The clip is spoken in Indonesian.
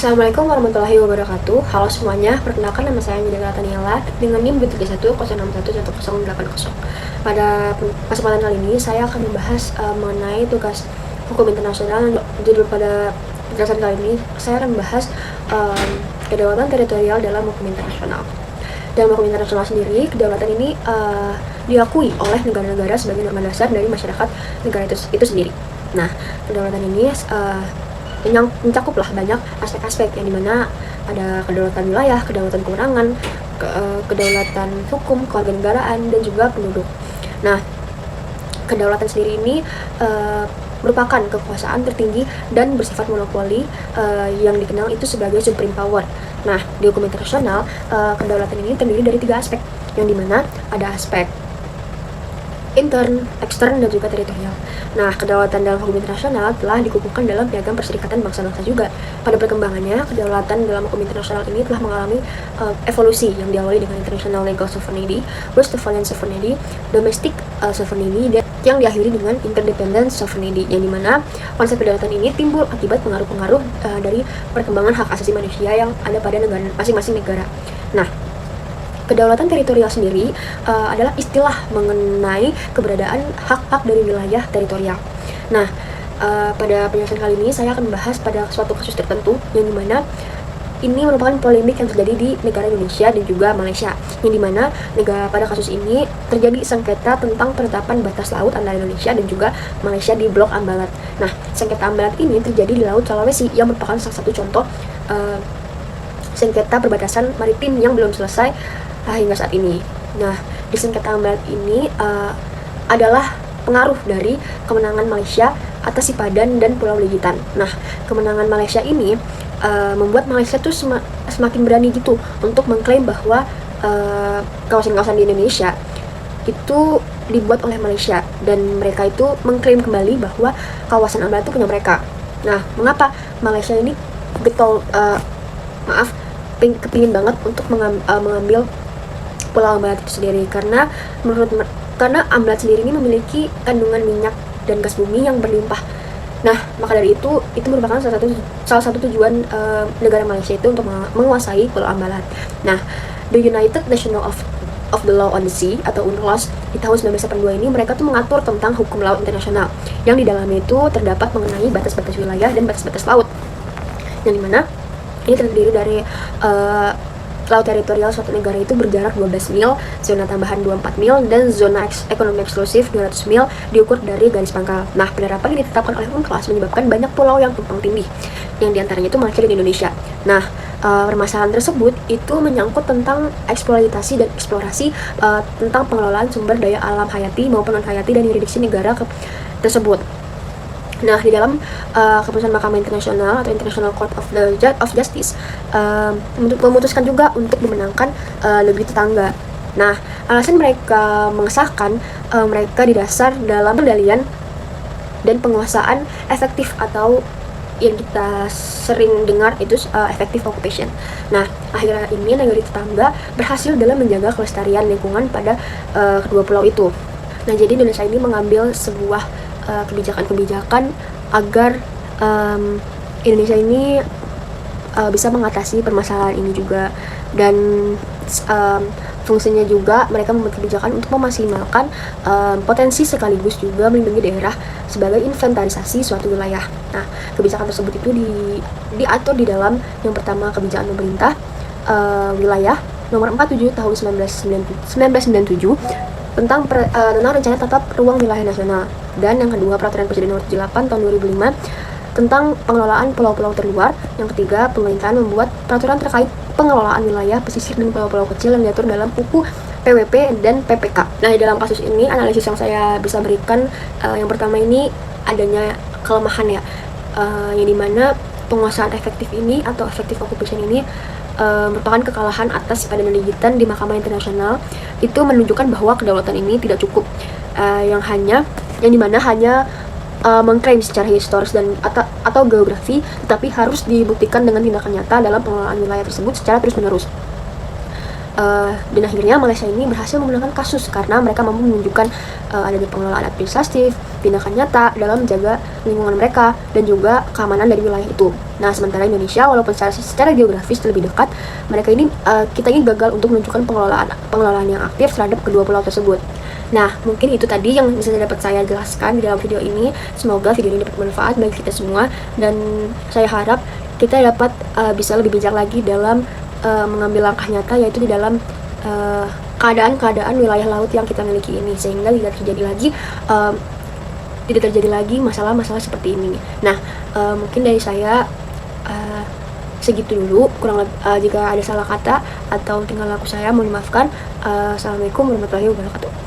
Assalamualaikum warahmatullahi wabarakatuh. Halo semuanya, perkenalkan nama saya Midela Taniela dengan NIM 310611080. Pada kesempatan kali ini saya akan membahas mengenai tugas hukum internasional. Judul pada penjelasan kali ini saya akan membahas kedaulatan teritorial dalam hukum internasional. Dalam hukum internasional sendiri, kedaulatan ini diakui oleh negara-negara sebagai norma dasar dari masyarakat negara itu sendiri. Nah, kedaulatan ini mencakuplah banyak aspek-aspek yang dimana ada kedaulatan wilayah, kedaulatan kewenangan, kedaulatan hukum, kewarganegaraan, dan juga penduduk. Nah, kedaulatan sendiri ini merupakan kekuasaan tertinggi dan bersifat monopoli yang dikenal itu sebagai supreme power. Nah, di hukum internasional, kedaulatan ini terdiri dari 3 aspek, yang dimana ada aspek intern, ekstern, dan juga teritorial. Nah, kedaulatan dalam hukum internasional telah dikukuhkan dalam Piagam Perserikatan Bangsa-Bangsa juga. Pada perkembangannya, kedaulatan dalam hukum internasional ini telah mengalami evolusi yang diawali dengan International Legal Sovereignty, Westphalian Sovereignty, Domestic Sovereignty, dan yang diakhiri dengan Interdependent Sovereignty, yang dimana konsep kedaulatan ini timbul akibat pengaruh-pengaruh dari perkembangan hak asasi manusia yang ada pada masing-masing negara. Nah, kedaulatan teritorial sendiri adalah istilah mengenai keberadaan hak-hak dari wilayah teritorial. Nah, pada penjelasan kali ini saya akan membahas pada suatu kasus tertentu yang dimana ini merupakan polemik yang terjadi di negara Indonesia dan juga Malaysia, yang dimana pada kasus ini terjadi sengketa tentang penetapan batas laut antara Indonesia dan juga Malaysia di Blok Ambalat. Nah, sengketa Ambalat ini terjadi di Laut Sulawesi yang merupakan salah satu contoh sengketa perbatasan maritim yang belum selesai hingga saat ini. Nah, di sengketa Ambalat ini adalah pengaruh dari kemenangan Malaysia atas Sipadan dan Pulau Legitan. Nah, kemenangan Malaysia ini membuat Malaysia tuh semakin berani gitu untuk mengklaim bahwa kawasan-kawasan di Indonesia itu dibuat oleh Malaysia, dan mereka itu mengklaim kembali bahwa kawasan Ambalat itu punya mereka. Nah, mengapa Malaysia ini kepingin banget untuk mengambil Pulau Ambalat itu sendiri? Karena Ambalat sendiri ini memiliki kandungan minyak dan gas bumi yang berlimpah. Nah, maka dari itu merupakan salah satu tujuan negara Malaysia itu untuk menguasai Pulau Ambalat. Nah, the United Nations of the Law on the Sea atau UNCLOS di tahun 1982 ini mereka tuh mengatur tentang hukum laut internasional, yang di dalamnya itu terdapat mengenai batas-batas wilayah dan batas-batas laut, yang dimana ini terdiri dari laut teritorial suatu negara itu berjarak 12 mil, zona tambahan 24 mil, dan zona ekonomi eksklusif 200 mil diukur dari garis pangkal. Nah, penerapan ini ditetapkan oleh UNCLOS menyebabkan banyak pulau yang tumpang tindih, yang diantaranya itu Malaysia dan Indonesia. Nah, permasalahan tersebut itu menyangkut tentang eksploitasi dan eksplorasi tentang pengelolaan sumber daya alam hayati maupun non-hayati dan yurisdiksi negara tersebut. Nah, di dalam keputusan Mahkamah Internasional atau International Court of Justice memutuskan juga untuk dimenangkan negeri tetangga. Nah, alasan mereka mengesahkan mereka didasar dalam pendalian dan penguasaan efektif atau yang kita sering dengar itu effective occupation. Nah, akhirnya ini negeri tetangga berhasil dalam menjaga kelestarian lingkungan pada kedua pulau itu. Nah, jadi Indonesia ini mengambil sebuah kebijakan-kebijakan agar Indonesia ini bisa mengatasi permasalahan ini juga, dan fungsinya juga mereka membuat kebijakan untuk memaksimalkan potensi sekaligus juga melindungi daerah sebagai inventarisasi suatu wilayah. Nah, kebijakan tersebut itu diatur di dalam yang pertama kebijakan pemerintah wilayah nomor 47 tahun 1997 tentang rencana tata ruang wilayah nasional, dan yang kedua peraturan presiden nomor 78 tahun 2005 tentang pengelolaan pulau-pulau terluar. Yang ketiga, pemerintahan membuat peraturan terkait pengelolaan wilayah pesisir dan pulau-pulau kecil yang diatur dalam UU PWP dan PPK. Nah, di dalam kasus ini analisis yang saya bisa berikan yang pertama ini adanya kelemahan ya, yang dimana penguasaan efektif ini atau effective occupation ini merupakan kekalahan atas Sipadan dan Legitan di Mahkamah Internasional. Itu menunjukkan bahwa kedaulatan ini tidak cukup, yang dimana hanya mengklaim secara historis dan atau geografi, tetapi harus dibuktikan dengan tindakan nyata dalam pengelolaan wilayah tersebut secara terus-menerus. Dan akhirnya Malaysia ini berhasil memenangkan kasus karena mereka mampu menunjukkan adanya pengelolaan administratif, tindakan nyata dalam menjaga lingkungan mereka dan juga keamanan dari wilayah itu. Nah, sementara Indonesia walaupun secara geografis lebih dekat, kita ini gagal untuk menunjukkan pengelolaan yang aktif terhadap kedua pulau tersebut. Nah, mungkin itu tadi yang bisa dapat saya jelaskan di dalam video ini. Semoga video ini dapat bermanfaat bagi kita semua, dan saya harap kita dapat bisa lebih bijak lagi dalam mengambil langkah nyata, yaitu di dalam keadaan-keadaan wilayah laut yang kita miliki ini, sehingga tidak terjadi lagi masalah-masalah seperti ini. Nah, mungkin dari saya segitu dulu. Jika ada salah kata atau tingkah laku saya, mohon dimaafkan. Assalamualaikum warahmatullahi wabarakatuh.